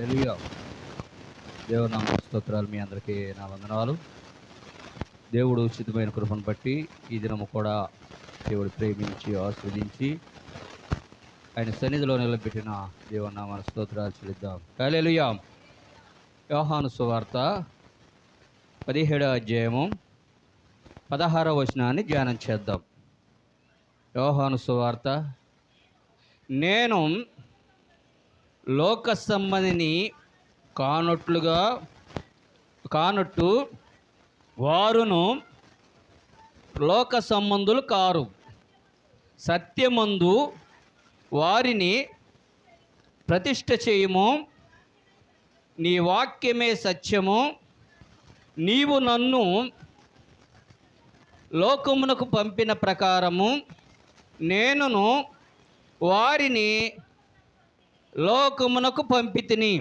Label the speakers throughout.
Speaker 1: హల్లెలూయా. దేవుని నామ స్తోత్రాలు. మీ అందరికీ నా వందనాలు. దేవుడు ఉచితమైన కృపను బట్టి ఈ దినము కూడా దేవుడు ప్రేమించి ఆస్వాదించి ఆయన సన్నిధిలో నిలబెట్టిన దేవుని నామ స్తోత్రాలు చెల్లిద్దాం. హల్లెలూయా. యోహాను సువార్త 17వ అధ్యాయము 16వ వచనాన్ని ధ్యానం చేద్దాం. యోహాను సువార్త, నేను లోక సంబంధిని కానట్టు వారును లోక సంబంధులు కారు. సత్యమందు వారిని ప్రతిష్ఠ చేయుము. నీ వాక్యమే సత్యము. నీవు నన్ను లోకమునకు పంపిన ప్రకారము నేనును వారిని లోకమునకు పంపితిని.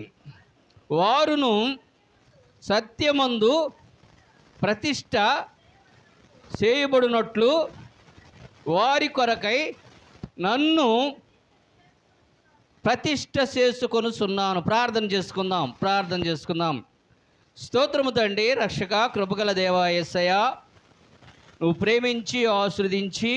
Speaker 1: వారును సత్యమందు ప్రతిష్ఠ చేయబడినట్లు వారి కొరకై నన్ను ప్రతిష్ఠ చేసుకొనుచున్నాను. ప్రార్థన చేసుకుందాం. స్తోత్రము తండ్రి, రక్షక, కృపగల దేవా యేసయ్య, నువ్వు ప్రేమించి ఆశీర్వదించి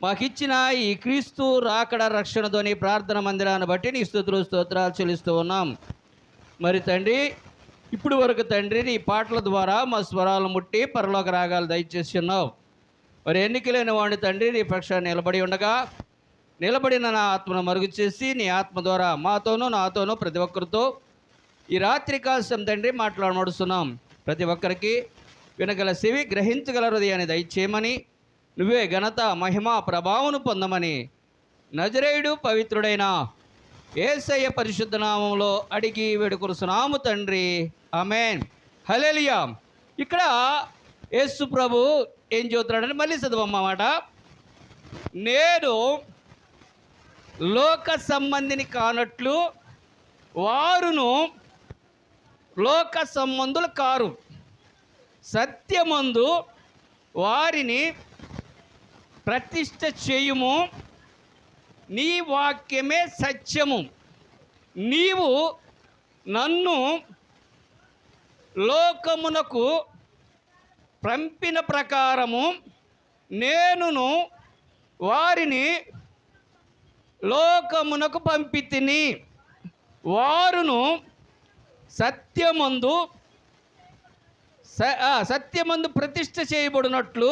Speaker 1: మాకిచ్చిన ఈ క్రీస్తు రాకడ రక్షణతోని ప్రార్థన మందిరాన్ని బట్టి నీ స్తోత్రాలు చెల్లిస్తూ ఉన్నాం. మరి తండ్రి, ఇప్పుడు వరకు తండ్రి నీ పాటల ద్వారా మా స్వరాలు ముట్టి పరలోక రాగాలు దయచేసి ఉన్నావు. మరి ఎన్నికలేని వాడిని తండ్రి నీ పక్షాన్ని నిలబడిన నా ఆత్మను మరుగు చేసి నీ ఆత్మ ద్వారా మాతోనూ నాతోనూ ప్రతి ఒక్కరితో ఈ రాత్రి కాలం తండ్రి మాట్లాడమడుస్తున్నాం. ప్రతి ఒక్కరికి వినగల చెవి, గ్రహించగల హృదయాన్ని దయచేయమని, నువ్వే ఘనత, మహిమ, ప్రభావమును పొందమని నజరేయుడు పవిత్రుడైన యేసయ్య పరిశుద్ధ నామంలో అడిగి వేడుకొనుచున్నాము తండ్రి, ఆమేన్. హల్లెలూయా. ఇక్కడ యేసు ప్రభు ఏం చెబుతున్నాడని మళ్ళీ చదవమాట. నేను లోక సంబంధిని కానట్లు వారును లోక సంబంధులు కారు. సత్యమందు వారిని ప్రతిష్ఠ చేయుము. నీ వాక్యమే సత్యము. నీవు నన్ను లోకమునకు పంపిన ప్రకారము నేనును వారిని లోకమునకు పంపితిని. వారును సత్యమందు ప్రతిష్ఠ చేయబడినట్లు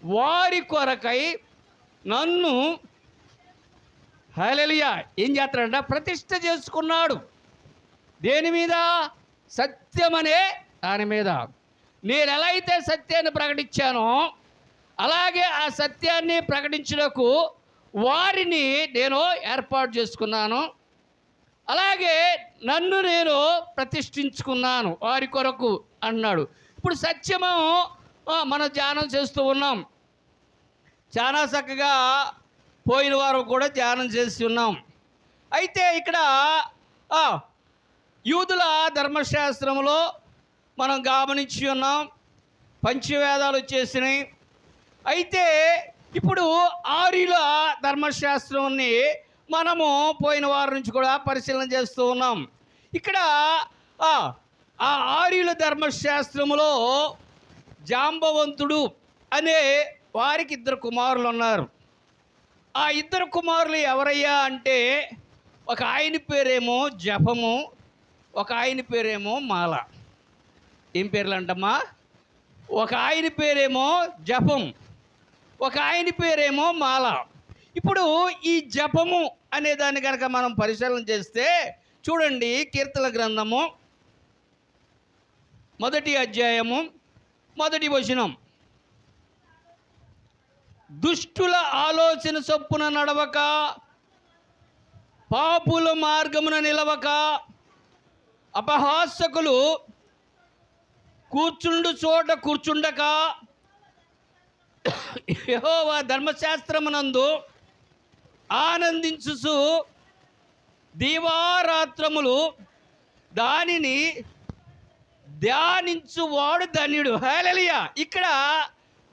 Speaker 1: వారి కొరకై నన్ను, హల్లెలూయా, ఏం చేస్తాడంట? ప్రతిష్ఠ చేసుకున్నాడు. దేని మీద? సత్యమనే దాని మీద. నేను ఎలా అయితే సత్యాన్ని ప్రకటించానో అలాగే ఆ సత్యాన్ని ప్రకటించుటకు వారిని నేను ఏర్పాటు చేసుకున్నాను. అలాగే నన్ను నేను ప్రతిష్ఠించుకున్నాను వారి కొరకు అన్నాడు. ఇప్పుడు సత్యము మనం ధ్యానం చేస్తూ ఉన్నాం. చాలా చక్కగా పోయిన వారు కూడా ధ్యానం చేసి ఉన్నాం. అయితే ఇక్కడ యూదుల ధర్మశాస్త్రంలో మనం గమనించి ఉన్నాం, పంచవేదాలు వచ్చేసినాయి. అయితే ఇప్పుడు ఆర్యుల ధర్మశాస్త్రాన్ని మనము పోయిన వారి నుంచి కూడా పరిశీలన చేస్తూ ఉన్నాం. ఇక్కడ ఆ ఆర్యుల ధర్మశాస్త్రములో జాంబవంతుడు అనే వారికి 2 కుమారులు ఉన్నారు. ఆ 2 కుమారులు ఎవరయ్యా అంటే, ఒక ఆయన పేరేమో జపము, ఒక ఆయన పేరేమో మాల. ఏం పేర్లు అంటమ్మా? ఒక ఆయన పేరేమో జపం, ఒక ఆయన పేరేమో మాల. ఇప్పుడు ఈ జపము అనే దాన్ని కనుక మనం పరిశీలన చేస్తే చూడండి, కీర్తన గ్రంథము 1వ అధ్యాయము 1వ వచనం. దుష్టుల ఆలోచన చొప్పున నడవక, పాపుల మార్గమున నిలవక, అపహాసకులు కూర్చుండు చోట కూర్చుండక, యెహోవా ధర్మశాస్త్రమునందు ఆనందించుచు దీవారాత్రములు దానిని ధ్యానించువాడు ధన్యుడు. హల్లెలూయా. ఇక్కడ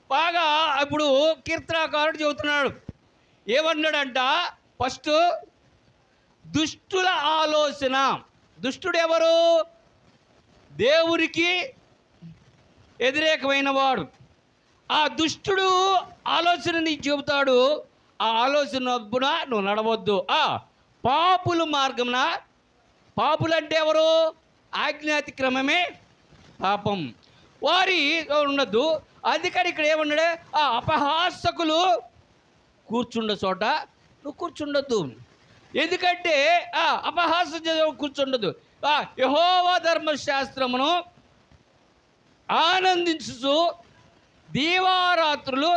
Speaker 1: బాగా ఇప్పుడు కీర్తనాకారుడు చెబుతున్నాడు. ఏమన్నాడంట? ఫస్ట్ దుష్టుల ఆలోచన. దుష్టుడు ఎవరు? దేవునికి వ్యతిరేకమైన వాడు. ఆ దుష్టుడు ఆలోచన నీకు చెబుతాడు, ఆ ఆలోచన ఒప్పున నువ్వు నడవద్దు. పాపుల మార్గమున, పాపులు అంటే ఎవరు? ఆజ్ఞాతిక్రమమే పాపం, వారి ఉండద్దు. అందుకని ఇక్కడ ఏమన్నాడే, అపహాసకులు కూర్చుండ చోట నువ్వు కూర్చుండొద్దు. ఎందుకంటే అపహాసం కూర్చుండదు. యెహోవా ధర్మశాస్త్రమును ఆనందించు దీవారాత్రులు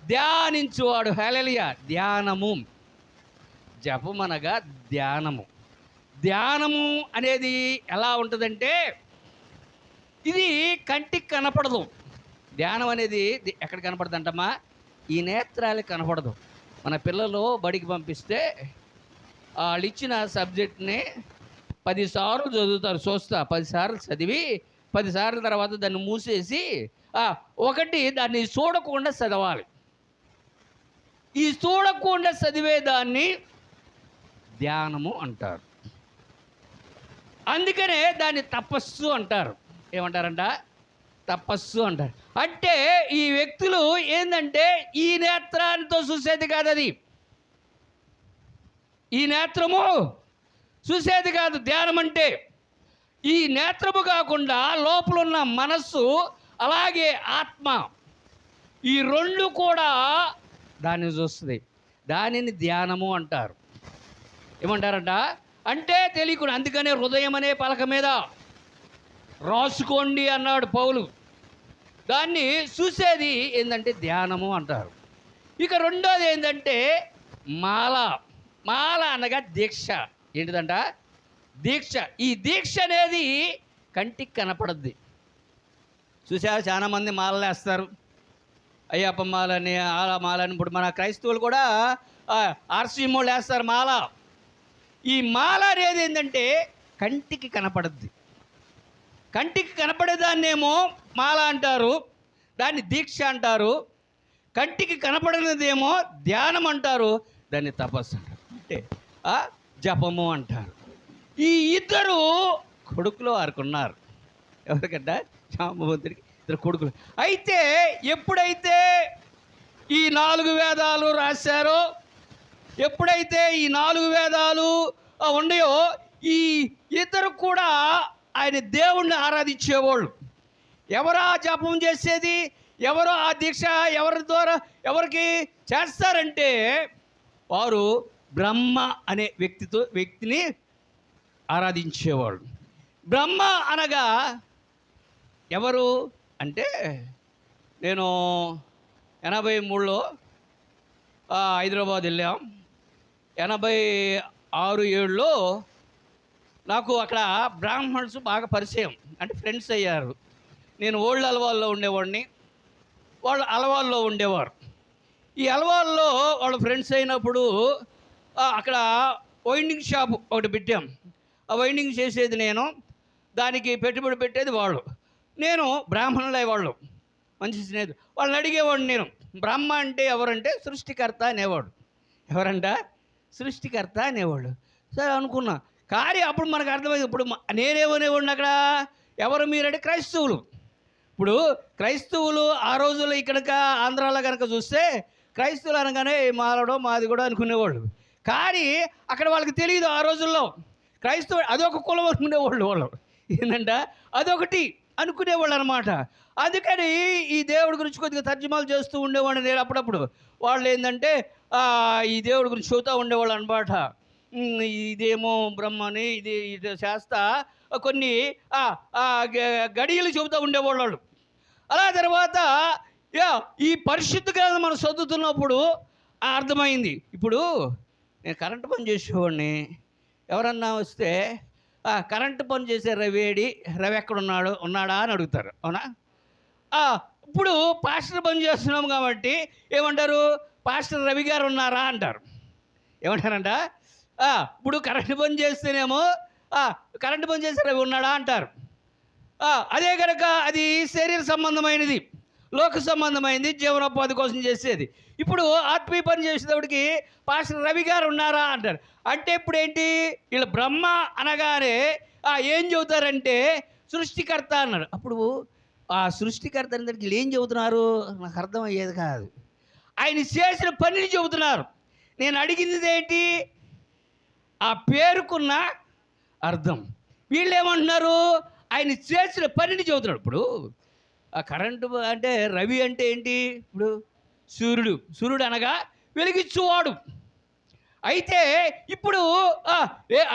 Speaker 1: ధ్యానించువాడు. హల్లెలూయా. ధ్యానము, జపం అనగా ధ్యానము. ధ్యానము అనేది ఎలా ఉంటుందంటే, ఇది కంటికి కనపడదు. ధ్యానం అనేది ఎక్కడ కనపడదంటమ్మా? ఈ నేత్రాలకు కనపడదు. మన పిల్లలు బడికి పంపిస్తే వాళ్ళు ఇచ్చిన సబ్జెక్ట్ని 10 సార్లు చదువుతారు. చూస్తా 10 సార్లు చదివి 10 సార్ల తర్వాత దాన్ని మూసేసి ఒకటి దాన్ని చూడకుండా చదవాలి. ఈ చూడకుండా చదివేదాన్ని ధ్యానము అంటారు. అందుకనే దాన్ని తపస్సు అంటారు. ఏమంటారంట? తపస్సు అంటారు. అంటే ఈ వ్యక్తులు ఏంటంటే ఈ నేత్రాలతో చూసేది కాదు, అది ఈ నేత్రము చూసేది కాదు. ధ్యానం అంటే ఈ నేత్రము కాకుండా లోపల ఉన్న మనస్సు, అలాగే ఆత్మ, ఈ రెండు కూడా దాన్ని చూస్తుంది. దానిని ధ్యానము అంటారు. ఏమంటారంట? అంటే తెలియకుండా. అందుకనే హృదయం అనే పలక మీద రాసుకోండి అన్నాడు పౌలు. దాన్ని చూసేది ఏంటంటే ధ్యానము అంటారు. ఇక రెండోది ఏంటంటే మాల. మాల అనగా దీక్ష. ఏంటిదంట? దీక్ష. ఈ దీక్ష అనేది కంటికి కనపడద్ది. చూసారు, చాలామంది మాలలు వేస్తారు. అయ్యప్ప మాలని, ఆల మాలని. ఇప్పుడు మన క్రైస్తవులు కూడా ఆర్సీమోళ్ళు వేస్తారు మాల. ఈ మాల అనేది ఏంటంటే కంటికి కనపడద్ది. కంటికి కనపడేదాన్నేమో మాల అంటారు, దాన్ని దీక్ష అంటారు. కంటికి కనపడినదేమో ధ్యానం అంటారు, దాన్ని తపస్సు అంటారు, అంటే జపము అంటారు. ఈ ఇద్దరు కొడుకులు వారుకున్నారు. ఎవరికంట? జాంబవంతుడికి 2 కొడుకులు. అయితే ఎప్పుడైతే ఈ 4 వేదాలు రాశారో, ఎప్పుడైతే ఈ 4 వేదాలు ఉన్నాయో, ఈ ఇద్దరు కూడా ఆయన దేవుణ్ణి ఆరాధించేవాళ్ళు. ఎవరు ఆ జపం చేసేది, ఎవరు ఆ దీక్ష ఎవరి ద్వారా ఎవరికి చేస్తారంటే, వారు బ్రహ్మ అనే వ్యక్తిని ఆరాధించేవాళ్ళు. బ్రహ్మ అనగా ఎవరు అంటే, నేను 83లో హైదరాబాద్ వెళ్ళాం. 86-87లో నాకు అక్కడ బ్రాహ్మణ్స్ బాగా పరిచయం, అంటే ఫ్రెండ్స్ అయ్యారు. నేను ఓల్డ్ అలవాల్లో ఉండేవాడిని, వాళ్ళు అలవాల్లో ఉండేవారు. ఈ అలవాల్లో వాళ్ళు ఫ్రెండ్స్ అయినప్పుడు అక్కడ వైండింగ్ షాప్ ఒకటి పెట్టాం. ఆ వైండింగ్ చేసేది నేను, దానికి పెట్టుబడి పెట్టేది వాళ్ళు. నేను బ్రాహ్మణులు అయ్యేవాళ్ళు, మంచి స్నేహితులు. వాళ్ళని అడిగేవాడిని నేను, బ్రహ్మ అంటే ఎవరంటే సృష్టికర్త అనేవాడు. ఎవరంట? సృష్టికర్త అనేవాడు. సరే అనుకున్నా. కానీ అప్పుడు మనకు అర్థమైంది. ఇప్పుడు నేనేమనేవాడిని అక్కడ, ఎవరు మీరంటే క్రైస్తవులు. ఇప్పుడు క్రైస్తవులు ఆ రోజుల్లో ఇక్కడ ఆంధ్రాలో కనుక చూస్తే క్రైస్తవులు అనగానే మాలడో మాది కూడా అనుకునేవాళ్ళు. కానీ అక్కడ వాళ్ళకి తెలియదు ఆ రోజుల్లో క్రైస్తవు అదొక కులం అనుకునేవాళ్ళు. వాళ్ళు ఏంటంట అదొకటి అనుకునేవాళ్ళు అనమాట. అందుకని ఈ దేవుడి గురించి కొద్దిగా తర్జుమాలు చేస్తూ ఉండేవాడిని నేను అప్పుడప్పుడు. వాళ్ళు ఏంటంటే ఈ దేవుడి గురించి చెబుతూ ఉండేవాళ్ళు అనమాట. ఇదేమో బ్రహ్మని, ఇది చేస్తా కొన్ని గడియలు చెబుతూ ఉండేవాళ్ళు. అలా తర్వాత ఈ పరిశుద్ధ గ్రంథం మనం చదువుతున్నప్పుడు అర్థమైంది. ఇప్పుడు నేను కరెంటు పని చేసేవాడిని, ఎవరన్నా వస్తే కరెంటు పని చేసే రవి ఉన్నాడా అని అడుగుతారు, అవునా? ఇప్పుడు పాస్టర్ పని చేస్తున్నాం కాబట్టి ఏమంటారు? పాస్టర్ రవి గారు ఉన్నారా అంటారు. ఏమంటారంట? ఇప్పుడు కరెంటు పని చేస్తేనేమో కరెంటు పని చేసే రవి ఉన్నాడా అంటారు. అదే కనుక అది శరీర సంబంధమైనది. లోక సంబంధమైంది, జీవనోపాధి కోసం చేసేది. ఇప్పుడు ఆత్మీయ పని చేసేటప్పటికి పాస్టర్ రవి గారు ఉన్నారా అంటారు. అంటే ఇప్పుడు ఏంటి, వీళ్ళు బ్రహ్మ అనగానే ఏం చెబుతారంటే సృష్టికర్త అన్నారు. అప్పుడు ఆ సృష్టికర్త అనే దానికి వీళ్ళు ఏం చెబుతున్నారు నాకు అర్థమయ్యేది కాదు. ఆయన చేసిన పనిని చెబుతున్నారు. నేను అడిగింది ఏంటి, ఆ పేరుకున్న అర్థం. వీళ్ళు ఏమంటున్నారు, ఆయన చేసిన పనిని చెబుతున్నాడు. ఇప్పుడు ఆ కరెంటు అంటే రవి అంటే ఏంటి, ఇప్పుడు సూర్యుడు అనగా వెలిగించువాడు. అయితే ఇప్పుడు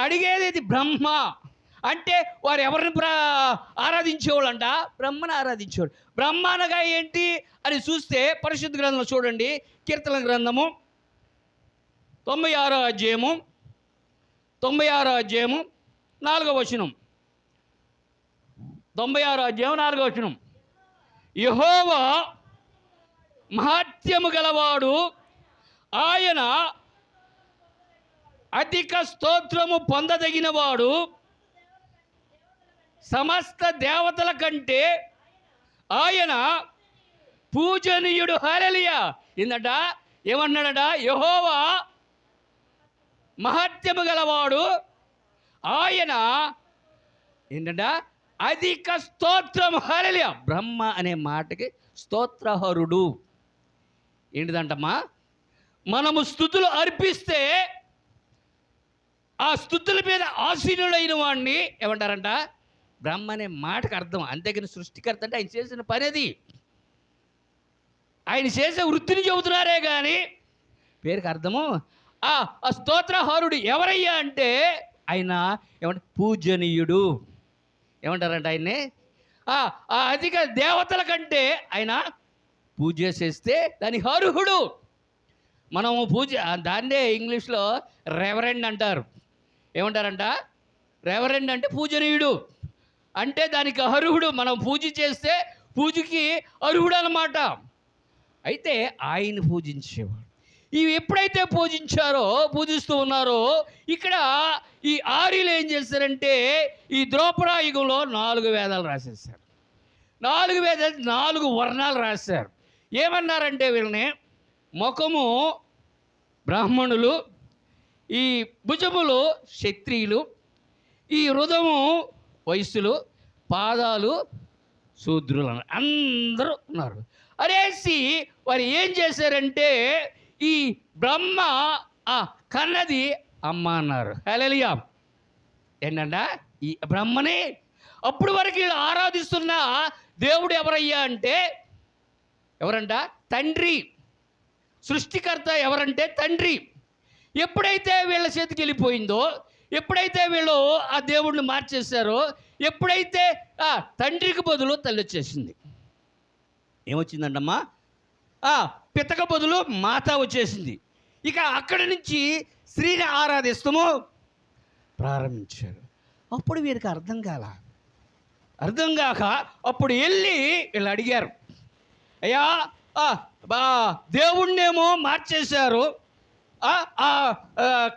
Speaker 1: అడిగేది బ్రహ్మ అంటే వారు ఎవరిని ఆరాధించేవాళ్ళంట, బ్రహ్మను ఆరాధించేవాడు. బ్రహ్మ అనగా ఏంటి అని చూస్తే పరిశుద్ధ గ్రంథంలో చూడండి, కీర్తన గ్రంథము 96వ అధ్యాయము 4వ వచనం. 96వ అధ్యాయం 4వ వచనం. యెహోవా మహాత్యము గలవాడు, ఆయన అధిక స్తోత్రము పొందదగినవాడు, సమస్త దేవతల కంటే ఆయన పూజనీయుడు. హల్లెలూయా. ఏందట, ఏమన్నాడట, యెహోవా మహాత్యము గలవాడు, ఆయన ఏంటంట అధిక స్తోత్రం. హల్లెలూయా. బ్రహ్మ అనే మాటకి స్తోత్రహరుడు. ఏంటిదంటమ్మా, మనము స్తుతులు అర్పిస్తే ఆ స్తుతుల మీద ఆసీనుడైన వాడిని ఏమంటారంట, బ్రహ్మ అనే మాటకు అర్థం. అంతేగాని సృష్టికర్త అంటే ఆయన చేసిన పని, అది ఆయన చేసే వృత్తిని చెబుతున్నారే కానీ పేరుకి అర్థము. ఆ స్తోత్రహరుడు ఎవరయ్యా అంటే ఆయన ఏమంటే పూజనీయుడు. ఏమంటారంట ఆయన్ని, అధిక దేవతల కంటే ఆయన పూజ చేస్తే దానికి అర్హుడు. మనము పూజ దాన్నే ఇంగ్లీష్లో రెవరెండ్ అంటారు. ఏమంటారంట, రెవరెండ్ అంటే పూజనీయుడు, అంటే దానికి అర్హుడు. మనం పూజ చేస్తే పూజకి అర్హుడు అన్నమాట. అయితే ఆయన పూజించేవాడు. ఇవి ఎప్పుడైతే పూజిస్తూ ఉన్నారో, ఇక్కడ ఈ ఆర్యులు ఏం చేశారంటే ఈ ద్రోపరాయుగంలో 4 వేదాలు రాసేసారు. 4 వేదాలు 4 వర్ణాలు రాశారు. ఏమన్నారంటే వీళ్ళని, ముఖము బ్రాహ్మణులు, ఈ భుజములు క్షత్రియులు, ఈ హృదయము వైశ్యులు, పాదాలు శూద్రులు అన్నారు. అందరూ ఉన్నారు. అనేసి వారు ఏం చేశారంటే ఈ బ్రహ్మ కన్నది అమ్మ అన్నారు. హల్లెలూయా. ఏంటంట, ఈ బ్రహ్మని అప్పుడు వరకు వీళ్ళు ఆరాధిస్తున్న దేవుడు ఎవరయ్యా అంటే ఎవరంట, తండ్రి. సృష్టికర్త ఎవరంటే తండ్రి. ఎప్పుడైతే వీళ్ళ చేతికి వెళ్ళిపోయిందో, ఎప్పుడైతే వీళ్ళు ఆ దేవుడిని మార్చేశారో, ఎప్పుడైతే తండ్రికి బదులు తల్లి వచ్చేసింది. ఏమొచ్చిందంటమ్మా, పితక బదులు మాత వచ్చేసింది. ఇక అక్కడి నుంచి స్త్రీని ఆరాధిస్తాము ప్రారంభించారు. అప్పుడు వీరికి అర్థం కాక అప్పుడు వెళ్ళి వీళ్ళు అడిగారు, అయ్యా దేవుణ్ణేమో మార్చేశారు,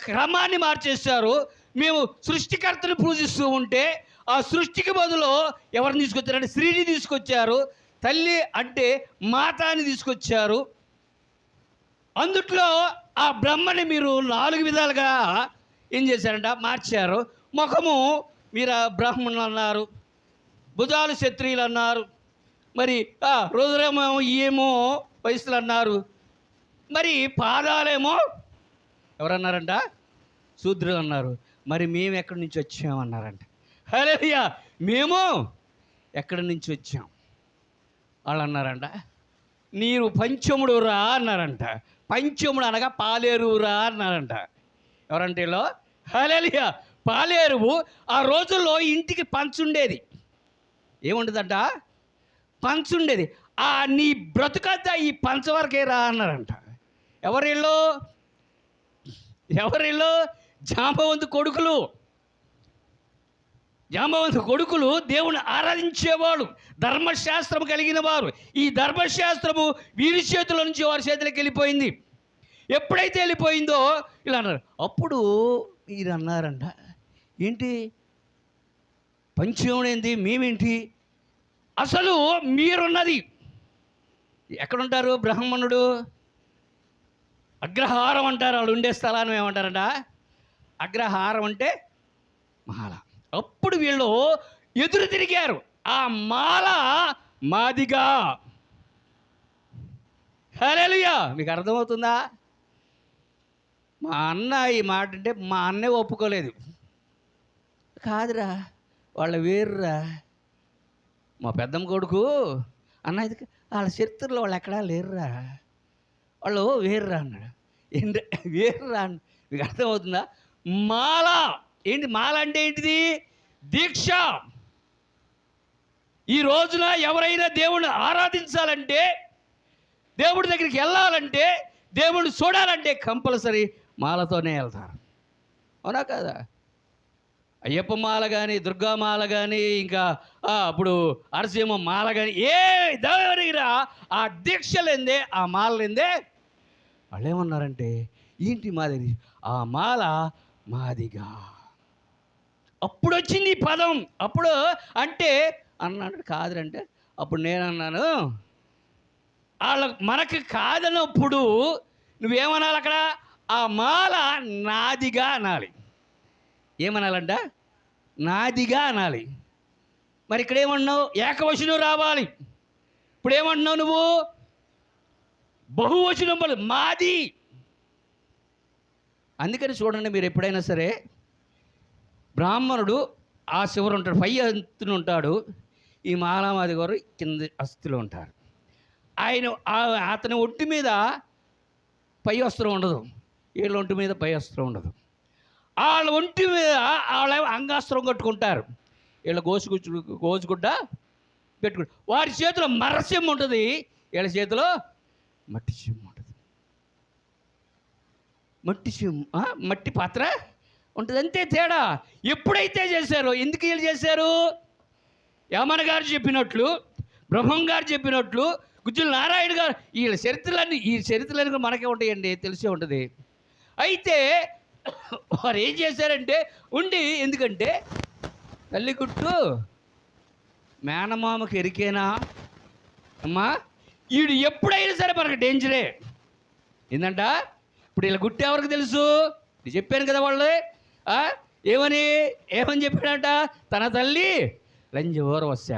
Speaker 1: క్రమాన్ని మార్చేశారు. మేము సృష్టికర్తను పూజిస్తూ ఉంటే ఆ సృష్టికి బదులు ఎవరిని తీసుకొచ్చారంటే స్త్రీని తీసుకొచ్చారు, తల్లి అంటే మాతాని తీసుకొచ్చారు. అందుట్లో ఆ బ్రహ్మని మీరు 4 విధాలుగా ఏం చేశారంట, మార్చారు. ముఖము మీరు బ్రాహ్మణులు అన్నారు, భుజాలు క్షత్రియులు అన్నారు, మరి హృదయమేమో ఏమో వయసులు అన్నారు, మరి పాదాలేమో ఎవరన్నారంట, శూద్రులు అన్నారు. మరి మేము ఎక్కడి నుంచి వచ్చామన్నారంట. హల్లెలూయా. మేము ఎక్కడి నుంచి వచ్చాం వాళ్ళు అన్నారంట, నీరు పంచముడు రా అన్నారంట. పంచముడు అనగా పాలేరు రా అన్నారంట. ఎవరంటే వీళ్ళు, హల్లెలూయా. పాలేరువు ఆ రోజుల్లో ఇంటికి పంచుండేది. ఏముండదంట, పంచుండేది. నీ బ్రతుకంతా ఈ పంచ వరకే రా అన్నారంట. ఎవరిళ్ళు జాంబవంతు కొడుకులు దేవుని ఆరాధించేవాడు, ధర్మశాస్త్రం కలిగిన వారు. ఈ ధర్మశాస్త్రము వీరి చేతుల నుంచి వారి చేతులకు వెళ్ళిపోయింది. ఎప్పుడైతే వెళ్ళిపోయిందో ఇలా అన్నారు. అప్పుడు మీరు అన్నారంట, ఏంటి పంచముడు ఏంటి, మేమేంటి, అసలు మీరున్నది ఎక్కడుంటారు బ్రాహ్మణుడు? అగ్రహారం అంటారు, వాళ్ళు ఉండే స్థలాన్ని ఏమంటారంట? అగ్రహారం అంటే మాల. అప్పుడు వీళ్ళు ఎదురు తిరిగారు, ఆ మాల మాదిగా. హల్లెలూయా! మీకు అర్థమవుతుందా? మా అన్న ఈ మాట అంటే మా అన్నే ఒప్పుకోలేదు. కాదురా, వాళ్ళ వేరురా. మా పెద్దమ్మ కొడుకు అన్న, ఇది వాళ్ళ చరిత్రలో వాళ్ళు ఎక్కడా లేరురా, వాళ్ళు వేరురా అన్నాడు. ఏంటి వేరురా? మీకు అర్థమవుతుందా? మాల ఏంటి? మాల అంటే ఏంటిది? దీక్ష. ఈ రోజున ఎవరైనా దేవుణ్ణి ఆరాధించాలంటే, దేవుడి దగ్గరికి వెళ్ళాలంటే, దేవుణ్ణి చూడాలంటే కంపల్సరీ మాలతోనే వెళ్తారు. అవునా కదా? అయ్యప్ప మాల కానీ, దుర్గామాల కానీ, ఇంకా అప్పుడు అరసింహ మాల కానీ, ఏ దగ్గర ఆ దీక్షలేందే, ఆ మాలలేందే వాళ్ళు ఏమన్నారంటే, ఏంటి మాది? ఆ మాల మాదిగా. అప్పుడు వచ్చింది ఈ పదం. అప్పుడు అంటే అన్నాడు కాదురంటే, అప్పుడు నేనన్నాను, మనకు కాదన్నప్పుడు నువ్వేమనాలి అక్కడ? ఆ మాల నాదిగా అనాలి. ఏమనాలంట? నాదిగా అనాలి. మరి ఇక్కడ ఏమన్నావు? ఏకవచనం రావాలి. ఇప్పుడు ఏమంటున్నావు నువ్వు? బహువచనం మాది. అందుకని చూడండి, మీరు ఎప్పుడైనా సరే బ్రాహ్మణుడు ఆ శివరు ఉంటాడు, పై అంతున ఉంటాడు, ఈ మాలామాది గారు కింద అస్థిలో ఉంటారు. అతని ఒంటి మీద పై వస్త్రం ఉండదు, వీళ్ళ ఒంటి మీద పై వస్త్రం ఉండదు. వాళ్ళ ఒంటి మీద వాళ్ళ అంగాస్త్రం కట్టుకుంటారు, వీళ్ళ గోసుగుడ్డ పెట్టుకుంటారు. వారి చేతిలో మరసిం ఉంటుంది, వీళ్ళ చేతిలో మట్టి సిమ్ ఉంటుంది. మట్టి పాత్ర ఉంటుంది, అంతే తేడా. ఎప్పుడైతే చేశారో, ఎందుకు వీళ్ళు చేశారు? యామన గారు చెప్పినట్లు, బ్రహ్మం గారు చెప్పినట్లు, గుజ్జుల నారాయణ గారు, వీళ్ళ చరిత్రలన్నీ కూడా మనకే ఉంటాయండి, తెలిసే ఉంటుంది. అయితే వారు ఏం చేశారంటే ఎందుకంటే తల్లి గుట్టు మేనమామకి ఎరికేనా అమ్మా, వీడు ఎప్పుడైనా సరే మనకు డేంజరే. ఏంటంట? ఇప్పుడు వీళ్ళ గుట్టు ఎవరికి తెలుసు? చెప్పాను కదా వాళ్ళు ఏమని చెప్పాడంట? తన తల్లి లంజోరవశ,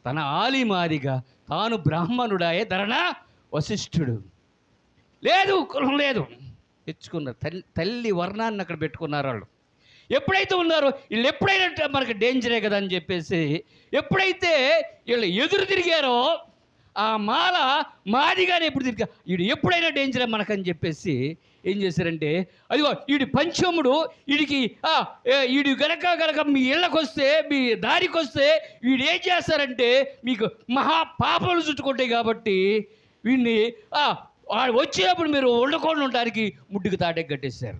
Speaker 1: తన ఆలిమాదిగా తాను బ్రాహ్మణుడాయే ధరణ వశిష్ఠుడు. లేదు, కులం లేదు, తెచ్చుకున్నారు. తల్లి వర్ణాన్ని అక్కడ పెట్టుకున్నారు వాళ్ళు. ఎప్పుడైతే ఉన్నారో వీళ్ళు ఎప్పుడైనా మనకు డేంజరే కదా అని చెప్పేసి, ఎప్పుడైతే వీళ్ళు ఎదురు తిరిగారో, ఆ మాల మాదిగానే ఎప్పుడు తిరిగా, వీడు ఎప్పుడైనా డేంజరే మనకని చెప్పేసి ఏం చేశారంటే, అదిగో వీడి పంచముడు, వీడి గనక మీ ఇళ్ళకి వస్తే, మీ దారికి వస్తే వీడు ఏం చేస్తారంటే మీకు మహా పాపలు చుట్టుకుంటాయి. కాబట్టి వీడిని వాడు వచ్చేటప్పుడు మీరు ఉండకుండా ఉండడానికి ముడ్డుకు తాటేకి కట్టేశారు.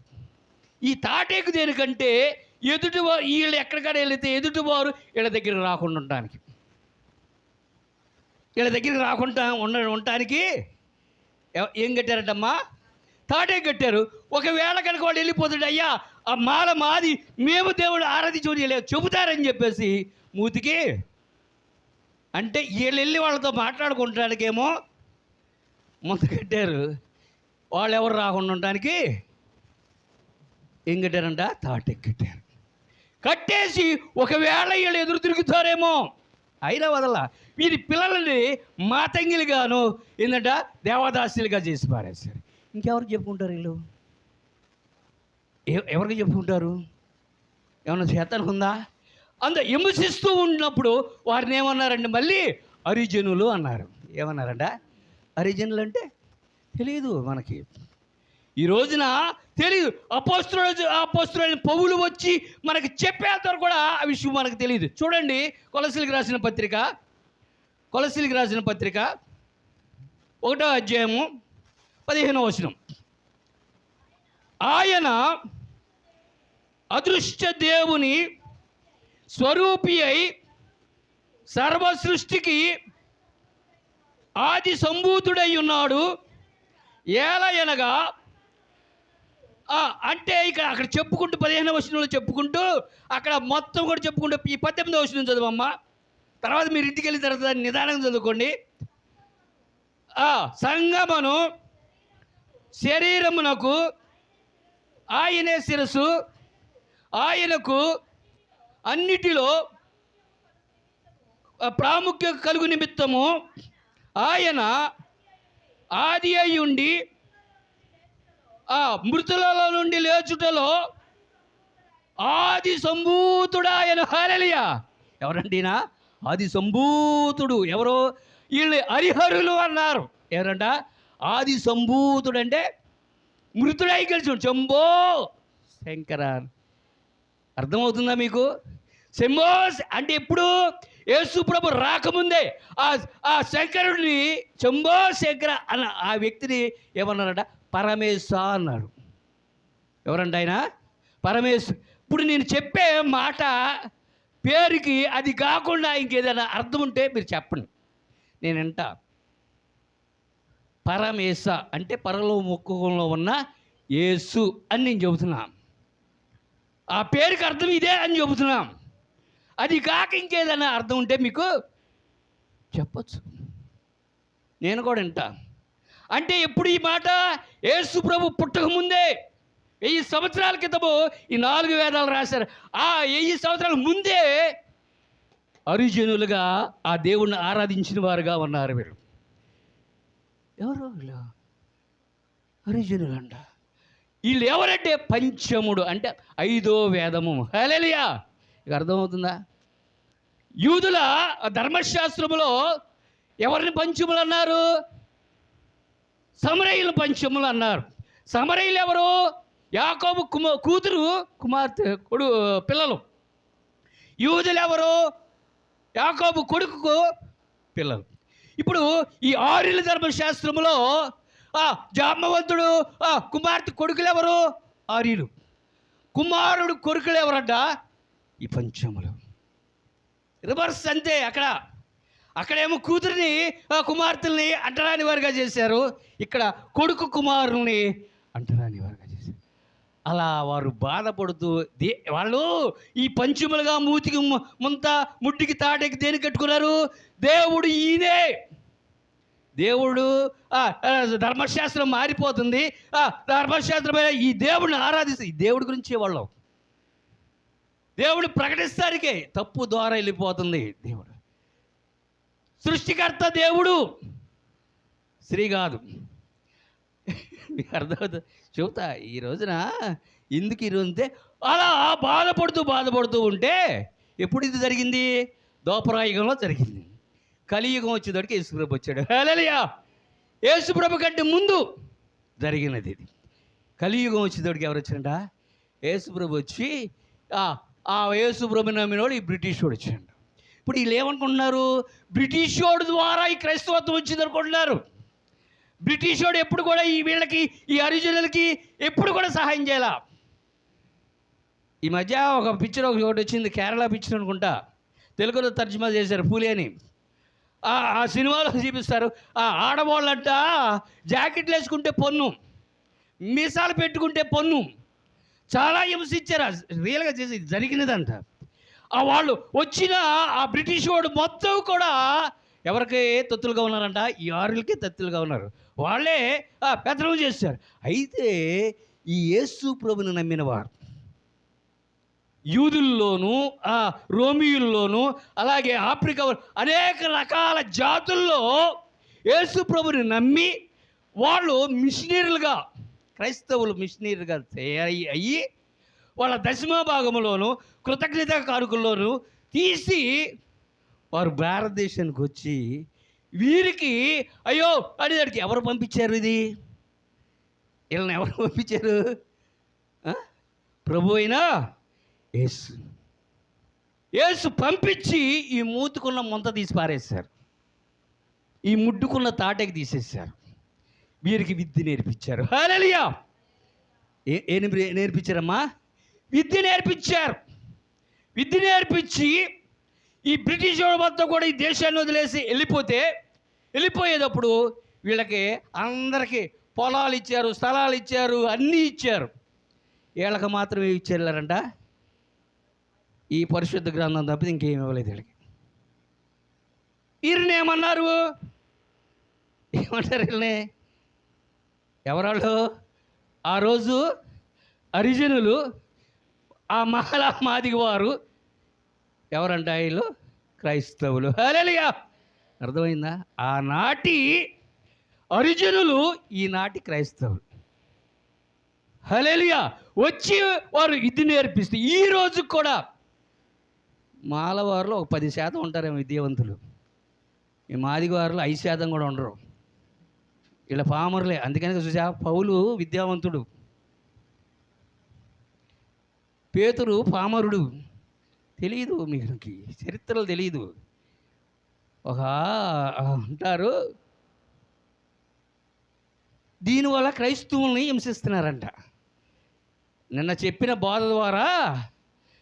Speaker 1: ఈ తాటేకు దేనికంటే వీళ్ళు ఎక్కడికైనా వెళితే ఎదుటివారు వీళ్ళ దగ్గరికి రాకుండా ఉండడానికి, వీళ్ళ దగ్గరికి రాకుండా ఉండటానికి ఏం కట్టారంటమ్మా? తాటే కట్టారు. ఒకవేళ కనుక వాళ్ళు వెళ్ళిపోతుంటే, అయ్యా ఆ మాల మాది, మేము దేవుడు ఆరాధించుకుని చెబుతారని చెప్పేసి మూతికి అంటే వీళ్ళు వెళ్ళి వాళ్ళతో మాట్లాడుకుంటానికేమో ముందు కట్టారు. వాళ్ళు ఎవరు రాకుండా ఉండటానికి ఏం కట్టారంట? తాటే కట్టారు. కట్టేసి ఒకవేళ వీళ్ళు ఎదురు తిరుగుతారేమో అయినా వదల వీరి పిల్లలని మాతంగిలుగాను ఏంటంట దేవదాసులుగా చేసి పారేశారు. ఇంకెవరికి చెప్పుకుంటారు వీళ్ళు? ఎవరికి చెప్పుకుంటారు? ఏమన్నా చేతనం ఉందా? హింసిస్తూ ఉన్నప్పుడు వారిని ఏమన్నారండి? మళ్ళీ హరిజనులు అన్నారు. ఏమన్నారంట? హరిజనులు అంటే తెలియదు మనకి, ఈ రోజున తెలియదు. అపోస్తులైన పౌలు వచ్చి మనకి చెప్పేంత కూడా ఆ విషయం మనకు తెలియదు. చూడండి, కొలసీలకు రాసిన పత్రిక 1వ అధ్యాయము 15వ వచనం. ఆయన అదృష్ట దేవుని స్వరూపి అయి సర్వ సృష్టికి ఆది సంభూతుడై ఉన్నాడు. ఏలయనగా అంటే ఇక అక్కడ చెప్పుకుంటూ 15వ వచనంలో చెప్పుకుంటూ అక్కడ మొత్తం కూడా చెప్పుకుంటూ ఈ 18వ వచనం చదువమ్మా. తర్వాత మీరు ఇంటికి వెళ్ళిన తర్వాత నిదానంగా చదువుకోండి. ఆ సంగమను శరీరమునకు ఆయనే శిరస్సు, ఆయనకు అన్నిటిలో ప్రాముఖ్యత కలుగు నిమిత్తము ఆయన ఆది అయి ఉండి ఆ మృతులలో నుండి లేచుటలో ఆది సంభూతుడాయన. హల్లెలూయా. ఎవరండినా ఆది సంభూతుడు? ఎవరు? వీళ్ళు హరిహరులు అన్నారు. ఎవరంట? ఆది సంభూతుడు అంటే మృతుడై కలిసి శంభో శంకర. అర్థమవుతుందా మీకు? శంభో అంటే ఎప్పుడు? యేసు ప్రభు రాకముందే ఆ శంకరుడిని శంభో శంకర అన్న ఆ వ్యక్తిని ఏమన్నారంట? పరమేశ అన్నాడు. ఎవరంట ఆయన? పరమేశ. ఇప్పుడు నేను చెప్పే మాట పేరుకి అది కాకుండా ఇంకేదైనా అర్థం ఉంటే మీరు చెప్పండి, నేను వింటా. పరమేశ అంటే పరలోకములో ఉన్న యేసు అని నేను చెబుతున్నా. ఆ పేరుకి అర్థం ఇదే అని చెబుతున్నాం. అది కాక ఇంకేదైనా అర్థం ఉంటే మీకు చెప్పచ్చు, నేను కూడా వింటా. అంటే ఎప్పుడు ఈ మాట? యేసు ప్రభు పుట్టకముందే 1000 సంవత్సరాల క్రితము ఈ 4 వేదాలు రాశారు. ఆ 1000 సంవత్సరాల ముందే హరిజనులుగా ఆ దేవుణ్ణి ఆరాధించిన వారుగా ఉన్నారు వీరు. ఎవరు వీళ్ళు? హరిజనులు అంట. వీళ్ళు ఎవరంటే పంచముడు అంటే 5వ వేదము. హల్లెలూయా. ఇక అర్థమవుతుందా? యూదుల ధర్మశాస్త్రములో ఎవరిని పంచములు అన్నారు? సమరయులు పంచములు అన్నారు. సమరయులు ఎవరు? యాకోబు కూతురు కుమార్తె పిల్లలు. యూదులు ఎవరు? యాకోబు కొడుకు పిల్లలు. ఇప్పుడు ఈ ఆర్యుల ధర్మశాస్త్రములో జాంబవంతుడు కుమార్తె కొడుకులు ఎవరు? ఆర్యులు. కుమారుడు కొడుకులు ఎవరంట? ఈ పంచములు. రివర్స్ అంతే. అక్కడేమో కూతురిని కుమార్తెల్ని అంటరాని వారుగా చేశారు, ఇక్కడ కొడుకు కుమారుల్ని అంటరాని వారుగా చేశారు. అలా వారు బాధపడుతూ వాళ్ళు ఈ పంచములుగా మూతికి ముంత ముట్టికి తాటకి దేని కట్టుకున్నారు? దేవుడు ఈయనే. దేవుడు ధర్మశాస్త్రం మారిపోతుంది, ధర్మశాస్త్రమైన ఈ దేవుడిని ఆరాధిస్తే ఈ దేవుడి గురించి వాళ్ళు దేవుడు ప్రకటిస్తానికే తప్పు ద్వారా వెళ్ళిపోతుంది. దేవుడు సృష్టికర్త, దేవుడు స్త్రీ కాదు. అర్థమవుతుంది? చెబుతా ఈ రోజున ఎందుకు ఇరుంటే అలా బాధపడుతూ ఉంటే ఎప్పుడు ఇది జరిగింది? దోపరాయుగంలో జరిగింది. కలియుగం వచ్చేటప్పటికి యేసుప్రభు వచ్చాడు. హల్లెలూయా. యేసుప్రభు కంటే ముందు జరిగినది ఇది. కలియుగం వచ్చేటప్పటికి ఎవరు వచ్చారంట? యేసుప్రభు వచ్చి ఆ యేసుప్రభు నమ్మినోడు ఈ బ్రిటిష్ వాడు వచ్చాడు. ఇప్పుడు వీళ్ళు ఏమనుకుంటున్నారు? బ్రిటిష్ వాడు ద్వారా ఈ క్రైస్తవత్వం వచ్చింది అనుకుంటున్నారు. బ్రిటిష్ వాడు ఎప్పుడు కూడా వీళ్ళకి ఈ హరిజనులకి ఎప్పుడు కూడా సహాయం చేయాల. ఈ మధ్య ఒక పిక్చర్ ఒకటి వచ్చింది, కేరళ పిక్చర్ అనుకుంటా, తెలుగులో తర్జుమా చేశారు, పూలి అని. ఆ సినిమాలో చూపిస్తారు, ఆడవాళ్ళంట జాకెట్లు వేసుకుంటే పన్ను, మీసాలు పెట్టుకుంటే పన్ను, చాలా హింసించారు. రియల్గా చేసి జరిగినదంట. వాళ్ళు వచ్చిన ఆ బ్రిటిష్ వాడు మొత్తం కూడా ఎవరికి తొత్తులుగా ఉన్నారంట? ఈ ఆర్యులకి తత్తులుగా ఉన్నారు. వాళ్ళే పెత్తనం చేశారు. అయితే ఈ యేసు ప్రభుని నమ్మిన వారు యూదుల్లోనూ రోమియుల్లోనూ అలాగే ఆఫ్రికా అనేక రకాల జాతుల్లో యేసు ప్రభుని నమ్మి వాళ్ళు మిషనరీలుగా, క్రైస్తవులు మిషనరీలుగా అయ్యి వాళ్ళ దశమ భాగంలోనూ కృతజ్ఞత కానుకల్లోనూ తీసి వారు భారతదేశానికి వచ్చి వీరికి అయ్యో అనేదానికి ఎవరు పంపించారు? వీళ్ళని ఎవరు పంపించారు? ప్రభు అయినా యేసు పంపించి ఈ మూతుకున్న ముంత తీసి పారేశారు, ఈ ముడ్డుకున్న తాటకి తీసేశారు, వీరికి విద్య నేర్పించారు. హల్లెలూయా. ఏం నేర్పించారమ్మా? విద్య నేర్పించారు. విద్య నేర్పించి ఈ బ్రిటిష్ వాడు మొత్తం కూడా ఈ దేశాన్ని వదిలేసి వెళ్ళిపోయేటప్పుడు వీళ్ళకి అందరికీ పొలాలు ఇచ్చారు, స్థలాలు ఇచ్చారు, అన్నీ ఇచ్చారు. వీళ్ళకి మాత్రం ఇచ్చారంట ఈ పరిశుద్ధ గ్రంథం తప్పితే ఇంకేం ఇవ్వలేదు వీళ్ళకి. వీరిని ఏమన్నారు? ఏమంటారు వీళ్ళని? ఎవరాళ్ళు? ఆ రోజు హరిజనులు, ఆ మాల మాదిగ వారు ఎవరంట? వీళ్ళు క్రైస్తవులు. హల్లెలూయా! అర్థమైందా? ఆనాటి హరిజనులు, ఈనాటి క్రైస్తవులు. హల్లెలూయా! వచ్చి వారు ఇది నేర్పిస్తే ఈ రోజు కూడా మాలవారిలో ఒక 10% ఉంటారేమో విద్యావంతులు. ఈ మాదిగ వారిలో 5% కూడా ఉండరు. వీళ్ళ పామరులే. అందుకని చూసా, పౌలు విద్యావంతుడు, పేతురు పామరుడు. తెలియదు మీకు, చరిత్రలు తెలియదు. ఒక అంటారు, దీనివల్ల క్రైస్తవుల్ని హింసిస్తున్నారంట. నిన్న చెప్పిన బోధ ద్వారా